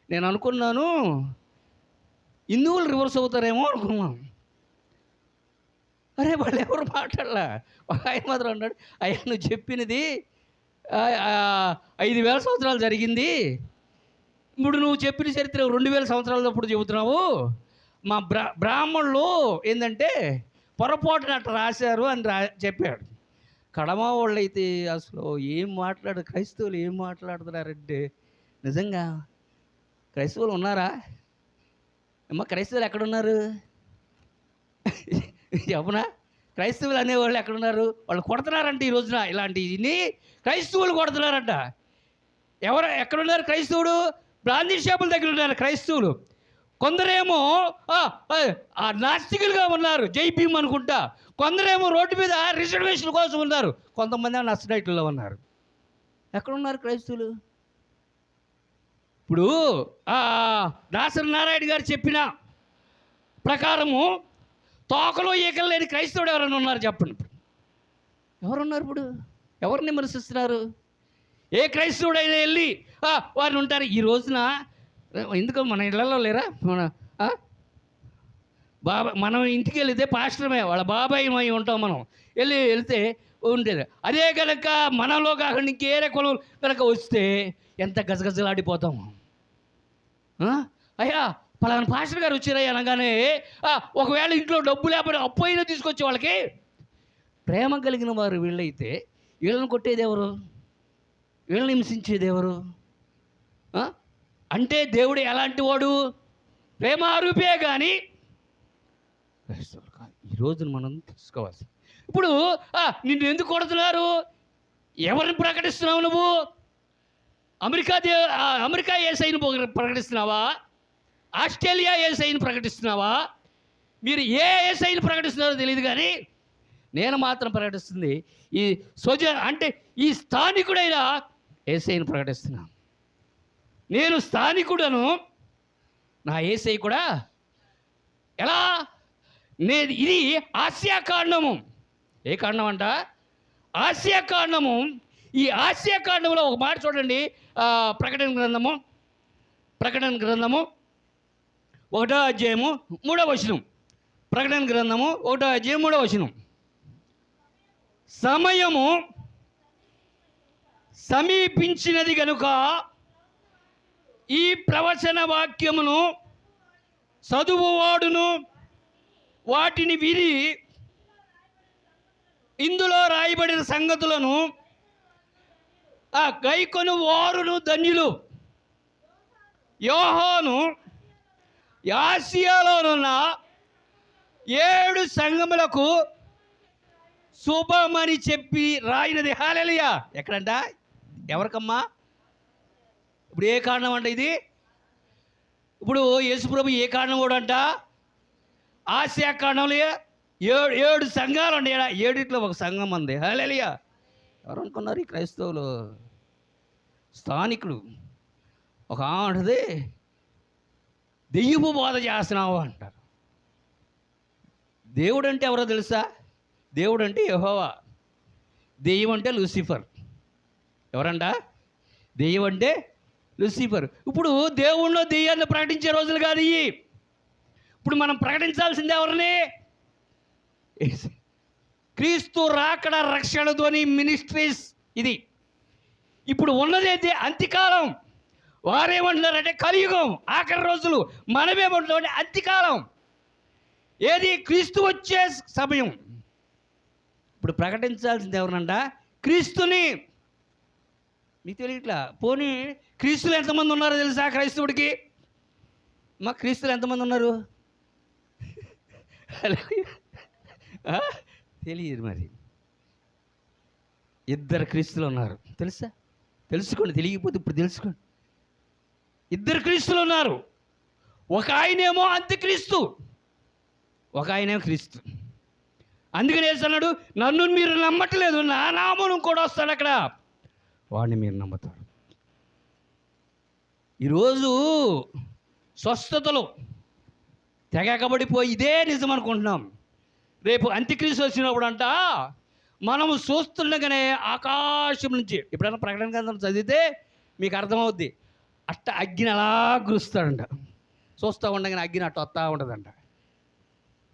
Speaker 1: నేను అనుకున్నాను, హిందువులు రివర్స్ అవుతారేమో అనుకున్నాను. అరే వాళ్ళు ఎవరు మాట్లాడలా. ఆయన మాత్రం అన్నాడు, అయ్యా నువ్వు చెప్పినది 5000 సంవత్సరాలు జరిగింది, ఇప్పుడు నువ్వు చెప్పిన చరిత్ర 2000 సంవత్సరాలప్పుడు చెబుతున్నావు. మా బ్రాహ్మణులు ఏంటంటే పొరపాటున అట్లా రాశారు అని చెప్పాడు. కడమ వాళ్ళు అయితే అసలు ఏం క్రైస్తవులు ఏం మాట్లాడుతున్నారంటే, నిజంగా క్రైస్తవులు ఉన్నారా? అమ్మ క్రైస్తవులు ఎక్కడున్నారు చెప్పనా? క్రైస్తవులు అనేవాళ్ళు ఎక్కడున్నారు? వాళ్ళు కొడుతున్నారంట ఈ రోజున. ఇలాంటివి క్రైస్తవులు కొడుతున్నారంట. ఎక్కడున్నారు క్రైస్తవుడు? బ్రాందీ షాపుల దగ్గర ఉన్నారు క్రైస్తవులు. కొందరేమో నాస్తికులుగా ఉన్నారు, జై భీమ్ అనుకుంటా. కొందరేమో రోడ్డు మీద రిజర్వేషన్ కోసం ఉన్నారు, కొంతమంది నక్సలైట్లలో ఉన్నారు. ఎక్కడున్నారు క్రైస్తవులు? ఇప్పుడు దాసరి నారాయణ గారు చెప్పిన ప్రకారము తోకలో ఈకలు లేని క్రైస్తవుడు ఎవరైనా ఉన్నారు చెప్పండి. ఇప్పుడు ఎవరున్నారు? ఇప్పుడు ఎవరిని విమర్శిస్తున్నారు? ఏ క్రైస్తవుడైనా వెళ్ళి వారిని ఉంటారు. ఈ రోజున ఎందుకు మన ఇళ్లలో లేరా? మనం ఇంటికి వెళితే పాస్టర్మే, వాళ్ళ బాబాయ్ ఉంటాం. మనం వెళ్తే ఉండేది అదే. కనుక మనలో కాకుండా ఇంకేరే కులం కనుక వస్తే ఎంత గజగజలాడిపోతాము. అయ్యా పలానా పాస్టర్ గారు వచ్చారయ్యా అనగానే, ఒకవేళ ఇంట్లో డబ్బు లేకపోతే అప్పు అయినా తీసుకొచ్చే వాళ్ళకి ప్రేమ కలిగిన వారు వీళ్ళైతే వీళ్ళని కొట్టేది ఎవరు? వీళ్ళని హింసించేది ఎవరు? అంటే దేవుడు ఎలాంటి వాడు? ప్రేమారూపే కానీ క్రైస్తవులు కాదు. ఈ రోజున మనం తెలుసుకోవాలి. ఇప్పుడు నిన్ను ఎందుకు కొడుతున్నారు? ఎవరిని ప్రకటిస్తున్నావు నువ్వు? అమెరికా యేసయ్యను ప్రకటిస్తున్నావా? ఆస్ట్రేలియా యేసయ్యను ప్రకటిస్తున్నావా? మీరు ఏ యేసయ్యను ప్రకటిస్తున్నారో తెలియదు, కానీ నేను మాత్రం ప్రకటిస్తుంది ఈ అంటే ఈ స్థానికుడైన యేసయ్యను ప్రకటిస్తున్నాను. నేను స్థానికుడను, నా యేసయ్య కూడా. ఎలా? ఇది ఆసియా కాండము. ఏ కాండం అంట? ఆసియా కాండము. ఈ ఆసియా కాండంలో ఒక మాట చూడండి. ప్రకటన గ్రంథము 1వ అధ్యాయము 3వ వచనం. ప్రకటన గ్రంథము 1వ అధ్యాయం 3వ వచనం. సమయము సమీపించినది గనుక ఈ ప్రవచన వాక్యమును చదువువాడును వాటిని విని ఇందులో రాయబడిన సంగతులను గైకొను వారును ధన్యులు. యోహాను ఆసియాలోనున్న 7 సంఘములకు శుభమని చెప్పి రాయినది. హల్లెలూయా! ఎక్కడంట? ఎవరికమ్మా? ఇప్పుడు ఏ కారణం అంట ఇది? ఇప్పుడు యేసుప్రభు ఏ కారణం కూడా అంట? ఆసియా కారణంలో 7 సంఘాలు ఉన్నాయి. 7ట్లో ఒక సంఘం ఉంది. హల్లెలూయా! ఎవరు అనుకున్నారు? ఈ క్రైస్తవులు స్థానికుడు. ఒక ఆంటది దెయ్యపు బోధ చేస్తున్నావు అంటారు. దేవుడు అంటే ఎవరో తెలుసా? దేవుడు అంటే యెహోవా, దెయ్యం అంటే లూసిఫర్. ఎవరంట? దెయ్యం అంటే లూసిఫర్. ఇప్పుడు దేవుణ్ణి దెయ్యాన్ని ప్రకటించే రోజులు కాదు ఇవి. ఇప్పుడు మనం ప్రకటించాల్సింది ఎవరిని? క్రీస్తు రాకడ రక్షణ ధ్వని మినిస్ట్రీస్. ఇది ఇప్పుడు ఉన్నదైతే అంత్యకాలం. వారేమంటున్నారంటే కలియుగం, ఆఖరి రోజులు. మనమేమంటున్నామంటే అంత్యకాలం. ఏది? క్రీస్తు వచ్చే సమయం. ఇప్పుడు ప్రకటించాల్సింది ఎవరినంట? క్రీస్తుని. మీకు తెలియట్లా? పోనీ క్రీస్తులు ఎంతమంది ఉన్నారో తెలుసా క్రైస్తవుడికి? మా క్రీస్తులు ఎంతమంది ఉన్నారు? తెలియదు మరి. 2 క్రీస్తులు ఉన్నారు తెలుసా? తెలుసుకోండి, తెలియకపోతే ఇప్పుడు తెలుసుకోండి. 2 క్రీస్తులు ఉన్నారు. ఒక ఆయనేమో అంత్యక్రీస్తు, ఒక ఆయనేమో క్రీస్తు. అందుకని అన్నాడు, నన్ను మీరు నమ్మట్లేదు, నా నామం కూడా వస్తాడు అక్కడ, వాడిని మీరు నమ్ముతారు. ఈరోజు స్వస్థతలు తెగకబడిపోయి ఇదే నిజం అనుకుంటున్నాం. రేపు అంత్యక్రీస్తు వచ్చినప్పుడు అంట మనము చూస్తుండగానే ఆకాశం నుంచి, ఎప్పుడైనా ప్రకటన గ్రంథం చదివితే మీకు అర్థమవుద్ది, అట్ట అగ్ని అలా గురుస్తాడంట. చూస్తూ ఉండగానే అగ్ని అట్ట వస్తూ ఉంటుందంట.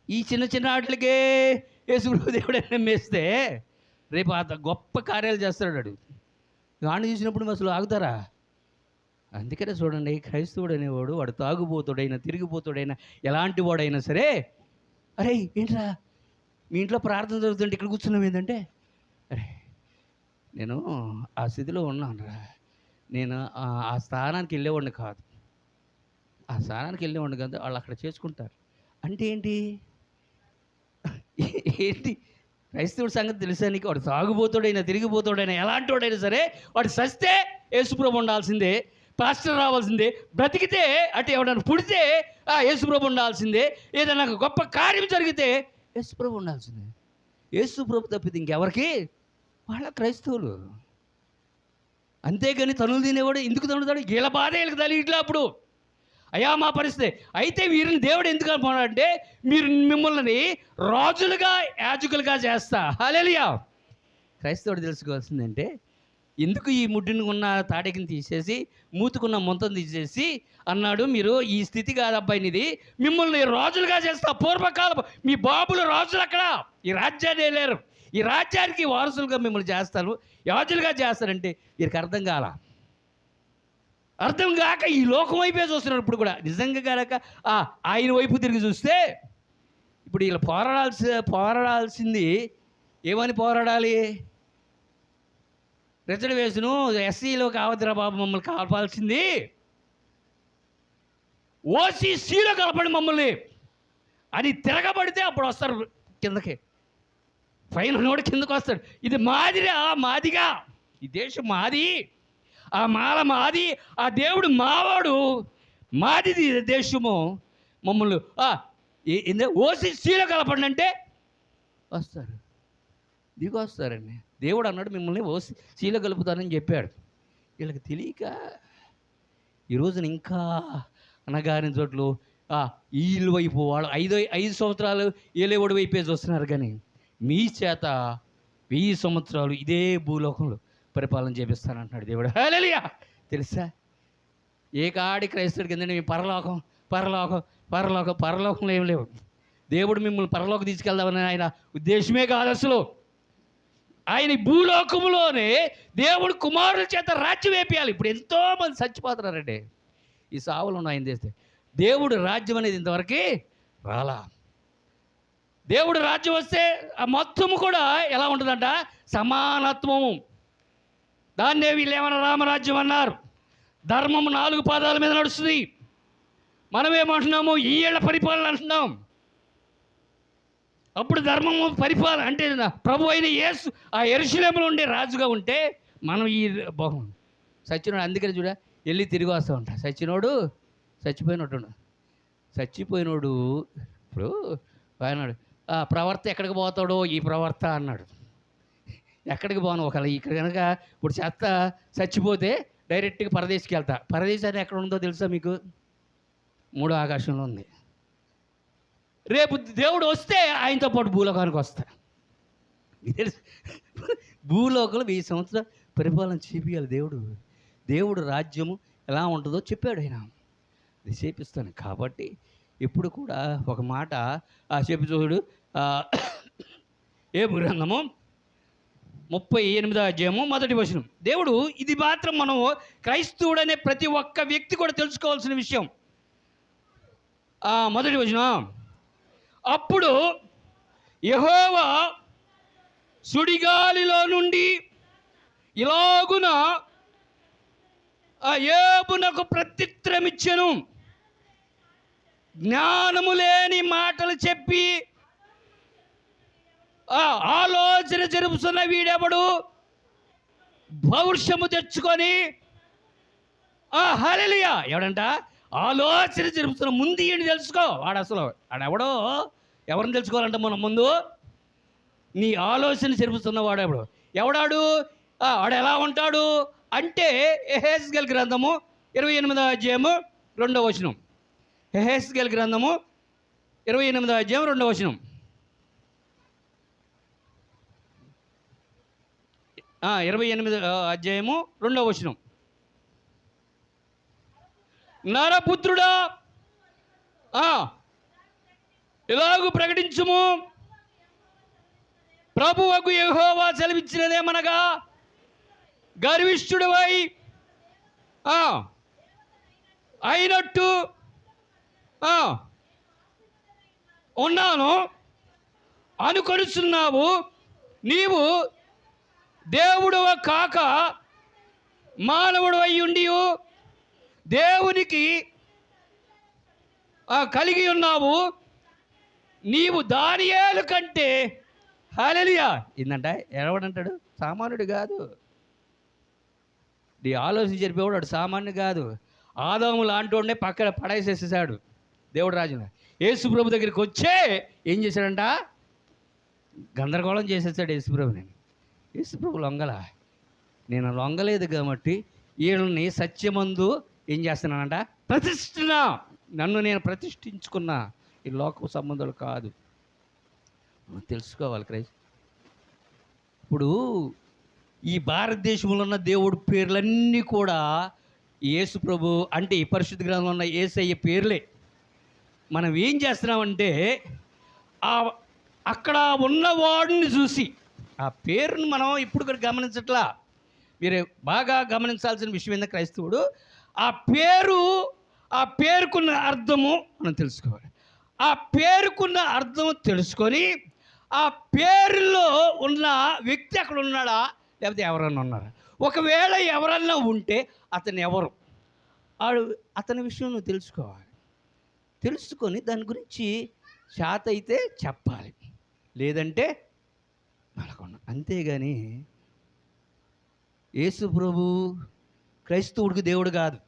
Speaker 1: ఈ చిన్న చిన్న వాటికే యేసుప్రభు దేవుడు నమ్మేస్తే రేపు గొప్ప కార్యాలు చేస్తాడు. వాడిని చూసినప్పుడు అసలు ఆగుతారా? అందుకనే చూడండి, క్రైస్తవుడు అనేవాడు, వాడు తాగుబోతుడైనా తిరిగిపోతుడైనా ఎలాంటి వాడైనా సరే, అరే ఏంట్రా మీ ఇంట్లో ప్రార్థన జరుగుతుంటే ఇక్కడ కూర్చున్నాం ఏంటంటే, అరే నేను ఆ స్థితిలో ఉన్నాను రా, నేను ఆ స్థానానికి వెళ్ళేవాడిని కాదు, ఆ స్థానానికి వెళ్ళేవాడిని కాదు, వాళ్ళు అక్కడ చేసుకుంటారు అంటే ఏంటి? ఏంటి క్రైస్తవుడి సంగతి తెలుసా నీకు? వాడు తాగుబోతుడైనా తిరిగిపోతుడైనా ఎలాంటి వాడైనా సరే వాడు సస్తే యేసుప్రభు ఉండాల్సిందే, పాస్టర్ రావాల్సిందే, బ్రతికితే అంటే ఎవడన్నా పుడితే యేసుప్రభు ఉండాల్సిందే, ఏదైనా గొప్ప కార్యం జరిగితే యేసుప్రభు ఉండాల్సిందే. యేసుప్రభు తప్పితే ఇంకెవరికి? వాళ్ళ క్రైస్తవులు. అంతేగాని తనులు తినేవాడు ఎందుకు తనులుతాడు? వీళ్ళ బాధ వీళ్ళకి తెలియట్లే. అప్పుడు అయ్యా మా పరిస్థితి అయితే వీరిని దేవుడు ఎందుకు అనుకున్నాడంటే, మీరు మిమ్మల్ని రాజులుగా యాజకులుగా చేస్తా. హల్లెలూయా. క్రైస్తవుడు తెలుసుకోవాల్సిందంటే, ఎందుకు ఈ ముడ్డుని ఉన్న తాడెకిని తీసేసి మూతుకున్న ముంతను తీసేసి అన్నాడు, మీరు ఈ స్థితి కాదు అబ్బాయినిది, మిమ్మల్ని రాజులుగా చేస్తా. పూర్వకాలం మీ బాబులు రాజులు అక్కడ ఈ రాజ్యాన్ని లేరు, ఈ రాజ్యానికి వారసులుగా మిమ్మల్ని చేస్తారు, యాజులుగా చేస్తారంటే వీరికి అర్థం కాల. అర్థం కాక ఈ లోకం వైపే చూస్తున్నారు. ఇప్పుడు కూడా నిజంగా కనుక ఆయన వైపు తిరిగి చూస్తే, ఇప్పుడు వీళ్ళు పోరాడాల్సింది ఏమని పోరాడాలి? రిజర్వేషను ఎస్సీలో కావద్దురా బాబు, మమ్మల్ని కలపాల్సింది ఓసీసీలో కలపండి మమ్మల్ని అని తిరగబడితే అప్పుడు వస్తారు కిందకి. పైన నోడు కిందకు వస్తాడు. ఇది మాదిరా, మాదిగా, ఈ దేశం మాది, ఆ మాల మాది, ఆ దేవుడు మావాడు, మాదిది దేశము, మమ్మల్ని ఓసీసీలో కలపండి అంటే వస్తారు, దిగి వస్తారండి. దేవుడు అన్నాడు మిమ్మల్ని ఓసీలో కలుపుతానని చెప్పాడు. వీళ్ళకి తెలియక ఈ రోజున ఇంకా అనగాని చోట్లు వీళ్ళ వైపు వాళ్ళు 5 సంవత్సరాలు ఏలేవాడి వైపే చూస్తున్నారు. కానీ మీ చేత 1000 సంవత్సరాలు ఇదే భూలోకంలో పరిపాలన చేపిస్తానంటున్నాడు దేవుడు. హల్లెలూయా. తెలుసా, ఏ కాడి క్రైస్తవుడి కింద మీ పరలోకం పరలోకం పరలోకం పరలోకంలో ఏం లేవు. దేవుడు మిమ్మల్ని పరలోకం తీసుకెళ్దామని ఆయన ఉద్దేశమే కాదు అసలు. ఆయన భూలోకములోనే దేవుడు కుమారుల చేత రాజ్యం వేపియాలి. ఇప్పుడు ఎంతోమంది చచ్చిపోతున్నారండి ఈ సావులను ఆయన చేస్తే. దేవుడు రాజ్యం అనేది ఇంతవరకు రాలా. దేవుడు రాజ్యం వస్తే ఆ మొత్తము కూడా ఎలా ఉంటుందంట? సమానత్వము. దాన్నే వీళ్ళు ఏమన్నా రామరాజ్యం అన్నారు. ధర్మము 4 పాదాల మీద నడుస్తుంది. మనమేమంటున్నాము? ఈ ఏళ్ళ పరిపాలన అంటున్నాం. అప్పుడు ధర్మము పరిపాలన అంటే ప్రభు అయిన యేసు ఆ యెరూషలేములో ఉండే రాజుగా ఉంటే మనం ఈ సచ్చినోడు, అందుకని చూడ వెళ్ళి తిరిగి వస్తూ ఉంటా. చచ్చిపోయినోడు ఇప్పుడు అన్నాడు, ప్రవర్త ఎక్కడికి పోతాడో ఈ ప్రవర్త అన్నాడు. ఎక్కడికి పోను, ఒకవేళ ఇక్కడ కనుక ఇప్పుడు చెత్త చచ్చిపోతే డైరెక్ట్గా పరదేశికి వెళ్తా. పరదేశాన్ని ఎక్కడ ఉందో తెలుసా మీకు? 3వ ఆకాశంలో ఉంది. రేపు దేవుడు వస్తే ఆయనతో పాటు భూలోకానికి వస్తా. తెలుసు, భూలోకంలో 1000 సంవత్సరాలు పరిపాలన చేపియాలి దేవుడు రాజ్యము ఎలా ఉంటుందో చెప్పాడు ఆయన. అది చేపిస్తాను. కాబట్టి ఎప్పుడు కూడా ఒక మాట చెప్పి చూడు. ఏ గ్రంథము 38వ అధ్యాయము 1వ వచనం. దేవుడు ఇది మాత్రం మనం క్రైస్తవుడనే ప్రతి ఒక్క వ్యక్తి కూడా తెలుసుకోవాల్సిన విషయం. 1వ వచనం. అప్పుడు యెహోవా సుడిగాలిలో నుండి ఇలాగున ఆ యోబునకు ప్రత్యుత్తరమిచ్చెను. జ్ఞానము లేని మాటలు చెప్పి ఆలోచన జరుపుతున్న వీడెవడు? పౌరుషము తెచ్చుకొని హల్లెలూయా. ఎవడంట? ఆలోచన జరుపుతున్న. ముందు ఏంటి తెలుసుకో. వాడు అసలు వాడెవడో ఎవరిని తెలుసుకోవాలంట మనం ముందు? నీ ఆలోచన జరుపుతున్న వాడెవడు? ఎవడాడు? వాడు ఎలా ఉంటాడు అంటే యెహెజ్కేలు గ్రంథము 28వ అధ్యాయము 2వ వచనం. యెహెజ్కేలు గ్రంథము 28వ అధ్యాయం 2వ వచనం. 28వ అధ్యాయము 2వ వచనం. నరపుత్రుడా ఇలాగు ప్రకటించుము, ప్రభువకు యెహోవా సెలవిచ్చినదేమనగా, గర్విష్ఠుడివై అయినట్టు ఉన్నాను అనుకొనుచున్నావు. నీవు దేవుడవ కాక మానవుడు అయ్యుండి దేవునికి కలిగి ఉన్నావు. నీవు దానియేలు కంటే హల్లెలూయా. ఏందంట? ఎవడంటాడు? సామాన్యుడు కాదు. నీ ఆలోచన జరిపేవాడు వాడు సామాన్యుడు కాదు. ఆదాము లాంటి పక్కన పడేసేసాడు దేవుడు రాజున. యేసు ప్రభు దగ్గరికి వచ్చే ఏం చేశాడంట? గందరగోళం చేసేసాడు యేసుప్రభుని. యేసుప్రభు లొంగల. నేను లొంగలేదు కాబట్టి వీళ్ళని సత్యమందు ఏం చేస్తున్నానంట? ప్రతిష్ఠిన. నన్ను నేను ప్రతిష్ఠించుకున్నా. ఈ లోక సంబంధాలు కాదు. తెలుసుకోవాలి క్రైస్తవ. ఇప్పుడు ఈ భారతదేశంలో ఉన్న దేవుడి పేర్లన్నీ కూడా యేసు ప్రభు అంటే ఈ పరిశుద్ధ గ్రంథంలో ఉన్న యేసయ్య పేర్లే. మనం ఏం చేస్తున్నామంటే అక్కడ ఉన్నవాడిని చూసి ఆ పేరును మనం ఇప్పుడు కూడా గమనించట్లా. మీరు బాగా గమనించాల్సిన విషయం ఏంటంటే క్రైస్తవుడు ఆ పేరుకున్న అర్థము మనం తెలుసుకోవాలి. ఆ పేరుకున్న అర్థం తెలుసుకొని ఆ పేరులో ఉన్న వ్యక్తి అక్కడ ఉన్నాడా లేకపోతే ఎవరన్నా ఉన్నారా? ఒకవేళ ఎవరన్నా ఉంటే అతను ఎవరు? అతని విషయం నువ్వు తెలుసుకోవాలి. తెలుసుకొని దాని గురించి చేత అయితే చెప్పాలి, లేదంటే మనకున్నా. అంతేగాని యేసు ప్రభు క్రైస్తవుడికి దేవుడు కాదు.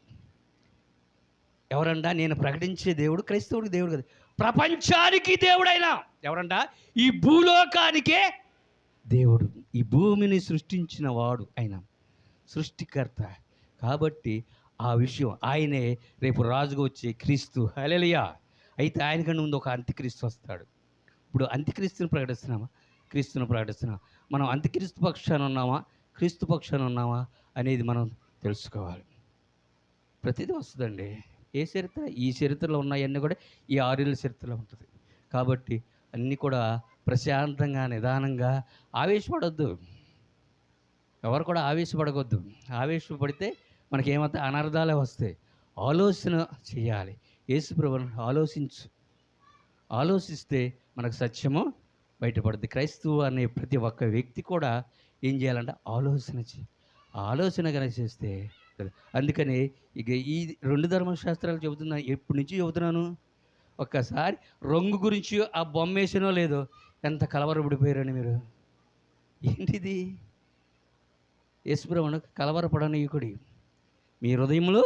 Speaker 1: ఎవరంట? నేను ప్రకటించే దేవుడు క్రైస్తవుడికి దేవుడు కాదు, ప్రపంచానికి దేవుడైనా. ఎవరంట? ఈ భూలోకానికే దేవుడు. ఈ భూమిని సృష్టించిన వాడు ఆయన, సృష్టికర్త. కాబట్టి ఆ విషయం ఆయనే రేపు రాజుగా వచ్చే క్రీస్తు. హల్లెలూయా. అయితే ఆయనకంటే ముందు ఒక అంత్యక్రీస్తు వస్తాడు. ఇప్పుడు అంత్యక్రీస్తుని ప్రకటిస్తున్నామా? క్రీస్తుని ప్రకటిస్తున్నామా? మనం అంత్యక్రీస్తు పక్షాన ఉన్నామా? క్రీస్తు పక్షాన ఉన్నామా అనేది మనం తెలుసుకోవాలి. ప్రతిదీ వస్తుందండి. ఏ చరిత్ర? ఈ చరిత్రలో ఉన్నాయన్నీ కూడా ఈ 6 ఏళ్ళ చరిత్రలో ఉంటుంది. కాబట్టి అన్నీ కూడా ప్రశాంతంగా నిదానంగా ఆవేశపడొద్దు. ఎవరు కూడా ఆవేశపడవద్దు. ఆవేశపడితే మనకేమంతా అనర్థాలే వస్తాయి. ఆలోచన చేయాలి. యేసు ప్రభువుని ఆలోచిస్తే మనకు సత్యము బయటపడుతుంది. క్రైస్తవు అనే ప్రతి ఒక్క వ్యక్తి కూడా ఏం చేయాలంటే ఆలోచన కనుక చేస్తే. అందుకని ఇక ఈ 2 ధర్మశాస్త్రాలు చెబుతున్నాను, ఎప్పటి నుంచి చెబుతున్నాను. ఒక్కసారి రంగు గురించి ఆ బొమ్మ వేసినో లేదో ఎంత కలవరపడిపోయారని మీరు. ఏంటిది? యేసుప్రభువును కలవరపడనీయకుడి, మీ హృదయంలో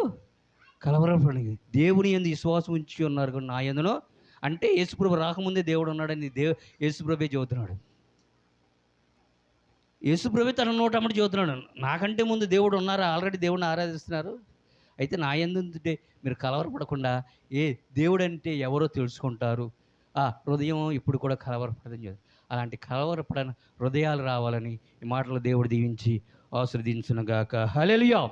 Speaker 1: కలవరపడని. దేవుని యందు విశ్వాసం ఉంచి ఉన్నారు నా యందునో అంటే యేసుప్రభు రాకముందే దేవుడు ఉన్నాడని యేసుప్రభే చెబుతున్నాడు. యేసుప్రభే తన నోటమ్మటి చెబుతున్నాడు, నాకంటే ముందు దేవుడు ఉన్నారు, ఆల్రెడీ దేవుడిని ఆరాధిస్తున్నారు. అయితే నా యందు మీరు కలవరపడకుండా దేవుడు అంటే ఎవరో తెలుసుకుంటారు. హృదయం ఇప్పుడు కూడా కలవరపడదని చెప్పి అలాంటి కలవరపడని హృదయాలు రావాలని ఈ మాటలు దేవుడు దీవించి ఆశీర్వదించునుగాక. హల్లెలూయా.